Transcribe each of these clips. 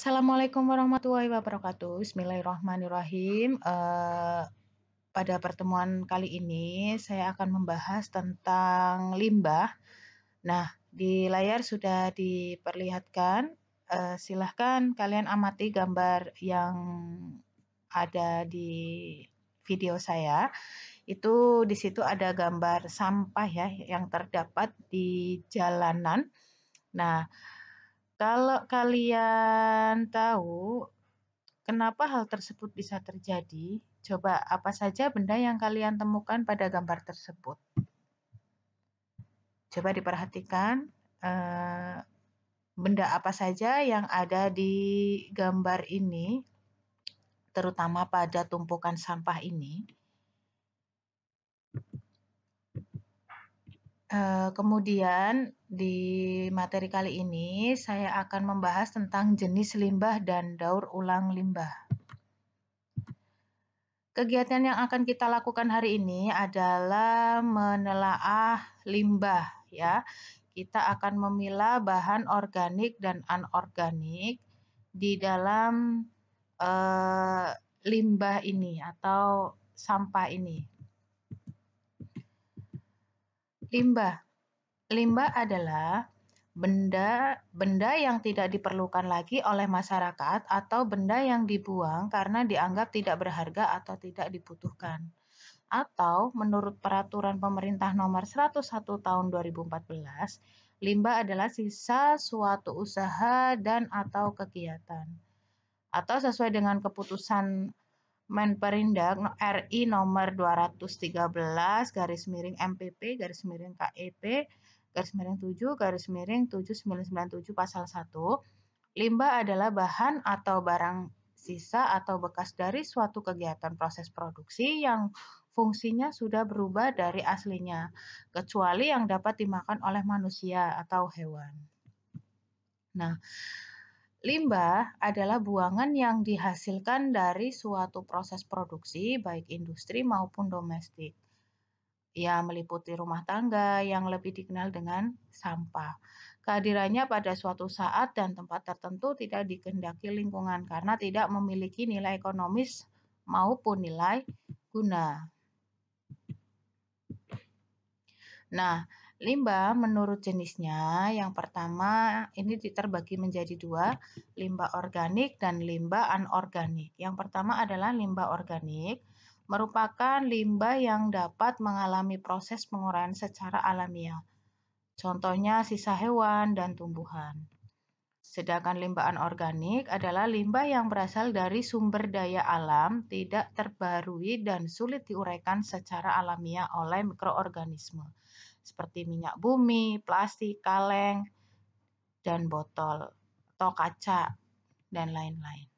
Assalamualaikum warahmatullahi wabarakatuh. Bismillahirrahmanirrahim. Pada pertemuan kali ini saya akan membahas tentang limbah. Nah, di layar sudah diperlihatkan. Silahkan kalian amati gambar yang ada di video saya. Itu di situ ada gambar sampah ya yang terdapat di jalanan. Nah, kalau kalian tahu kenapa hal tersebut bisa terjadi, coba apa saja benda yang kalian temukan pada gambar tersebut? Coba diperhatikan benda apa saja yang ada di gambar ini, terutama pada tumpukan sampah ini. Kemudian di materi kali ini saya akan membahas tentang jenis limbah dan daur ulang limbah. Kegiatan yang akan kita lakukan hari ini adalah menelaah limbah ya. Kita akan memilah bahan organik dan anorganik di dalam limbah ini atau sampah ini. Limbah adalah benda yang tidak diperlukan lagi oleh masyarakat atau benda yang dibuang karena dianggap tidak berharga atau tidak dibutuhkan. Atau menurut peraturan pemerintah nomor 101 tahun 2014, limbah adalah sisa suatu usaha dan atau kegiatan. Atau sesuai dengan keputusan Menperindag RI nomor 213 /MPP KEP /7/7997 pasal 1, limbah adalah bahan atau barang sisa atau bekas dari suatu kegiatan proses produksi yang fungsinya sudah berubah dari aslinya, kecuali yang dapat dimakan oleh manusia atau hewan. Nah, limbah adalah buangan yang dihasilkan dari suatu proses produksi, baik industri maupun domestik. Ya, meliputi rumah tangga yang lebih dikenal dengan sampah. Kehadirannya pada suatu saat dan tempat tertentu tidak dikehendaki lingkungan karena tidak memiliki nilai ekonomis maupun nilai guna. Nah, limbah menurut jenisnya, yang pertama ini terbagi menjadi dua, limbah organik dan limbah anorganik. Yang pertama adalah limbah organik, merupakan limbah yang dapat mengalami proses penguraian secara alamiah. Contohnya sisa hewan dan tumbuhan. Sedangkan limbah anorganik adalah limbah yang berasal dari sumber daya alam, tidak terbarui dan sulit diuraikan secara alamiah oleh mikroorganisme, seperti minyak bumi, plastik, kaleng, dan botol, atau kaca, dan lain-lain.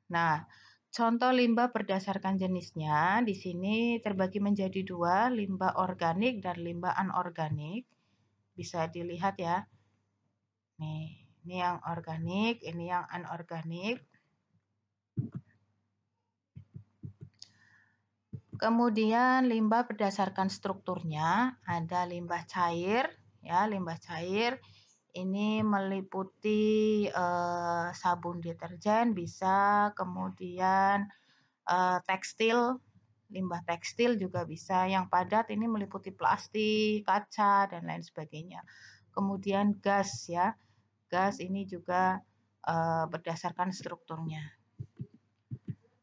Nah, contoh limbah berdasarkan jenisnya di sini terbagi menjadi dua, limbah organik dan limbah anorganik. Bisa dilihat ya. Nih, ini yang organik, ini yang anorganik. Kemudian limbah berdasarkan strukturnya ada limbah cair, ya, limbah cair. Ini meliputi sabun deterjen bisa, kemudian tekstil, limbah tekstil juga bisa. Yang padat ini meliputi plastik, kaca, dan lain sebagainya. Kemudian gas ya, gas ini juga berdasarkan strukturnya.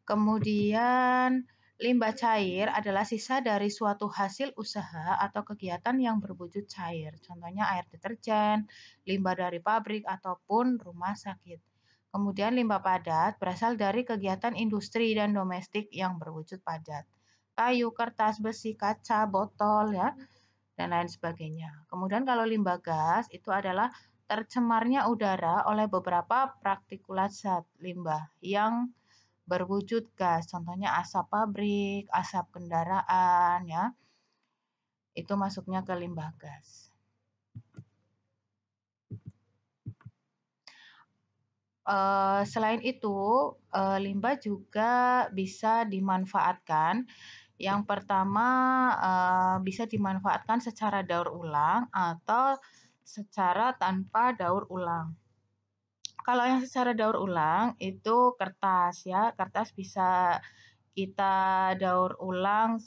Kemudian limbah cair adalah sisa dari suatu hasil usaha atau kegiatan yang berwujud cair. Contohnya air deterjen, limbah dari pabrik, ataupun rumah sakit. Kemudian limbah padat berasal dari kegiatan industri dan domestik yang berwujud padat. Kayu, kertas, besi, kaca, botol, ya, dan lain sebagainya. Kemudian kalau limbah gas itu adalah tercemarnya udara oleh beberapa partikulat zat limbah yang berwujud gas, contohnya asap pabrik, asap kendaraan, ya, itu masuknya ke limbah gas. Selain itu, limbah juga bisa dimanfaatkan. Yang pertama bisa dimanfaatkan secara daur ulang atau secara tanpa daur ulang. Kalau yang secara daur ulang itu kertas ya, kertas bisa kita daur ulang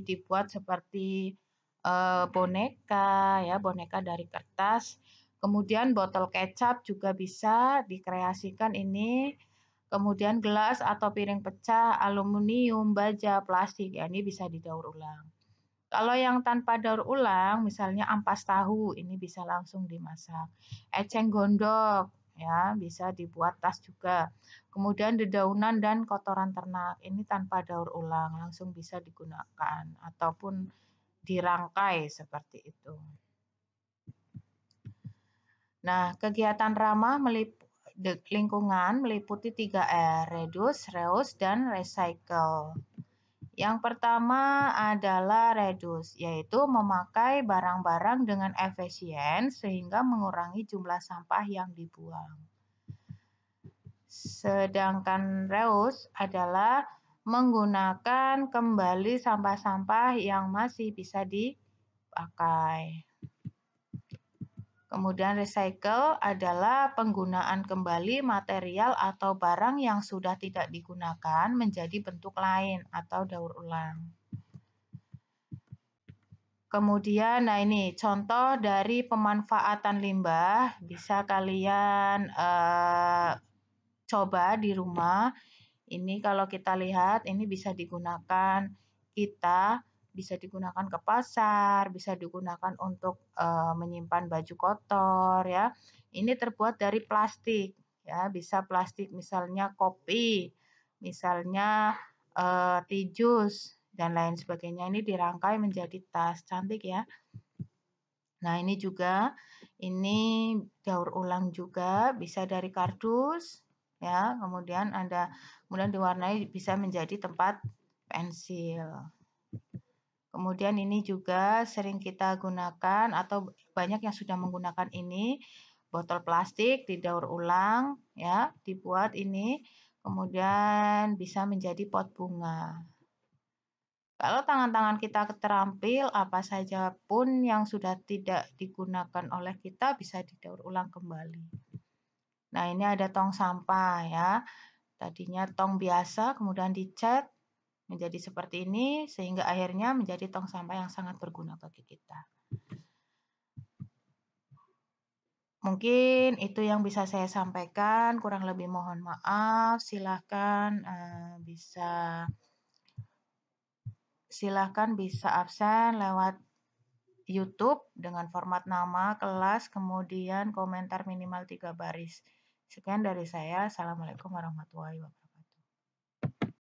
dibuat seperti boneka ya, boneka dari kertas. Kemudian botol kecap juga bisa dikreasikan ini. Kemudian gelas atau piring pecah, aluminium, baja, plastik, ya ini bisa didaur ulang. Kalau yang tanpa daur ulang, misalnya ampas tahu, ini bisa langsung dimasak. Eceng gondok, ya bisa dibuat tas juga. Kemudian dedaunan dan kotoran ternak, ini tanpa daur ulang, langsung bisa digunakan ataupun dirangkai seperti itu. Nah, kegiatan ramah lingkungan meliputi 3R, reduce, reuse, dan recycle. Yang pertama adalah reduce, yaitu memakai barang-barang dengan efisien sehingga mengurangi jumlah sampah yang dibuang. Sedangkan reuse adalah menggunakan kembali sampah-sampah yang masih bisa dipakai. Kemudian recycle adalah penggunaan kembali material atau barang yang sudah tidak digunakan menjadi bentuk lain atau daur ulang. Kemudian, nah ini contoh dari pemanfaatan limbah, bisa kalian coba di rumah. Ini kalau kita lihat, ini bisa digunakan bisa digunakan ke pasar, bisa digunakan untuk menyimpan baju kotor ya. Ini terbuat dari plastik ya, bisa plastik misalnya kopi, misalnya tijus dan lain sebagainya. Ini dirangkai menjadi tas, cantik ya. Nah, ini juga daur ulang juga, bisa dari kardus ya, kemudian diwarnai bisa menjadi tempat pensil. Kemudian ini juga sering kita gunakan atau banyak yang sudah menggunakan ini, botol plastik didaur ulang ya, dibuat ini, kemudian bisa menjadi pot bunga. Kalau tangan-tangan kita terampil, apa saja pun yang sudah tidak digunakan oleh kita bisa didaur ulang kembali. Nah, ini ada tong sampah ya. Tadinya tong biasa, kemudian dicat menjadi seperti ini, sehingga akhirnya menjadi tong sampah yang sangat berguna bagi kita. Mungkin itu yang bisa saya sampaikan, kurang lebih mohon maaf. Silahkan bisa absen lewat YouTube dengan format nama, kelas, kemudian komentar minimal 3 baris. Sekian dari saya. Assalamualaikum warahmatullahi wabarakatuh.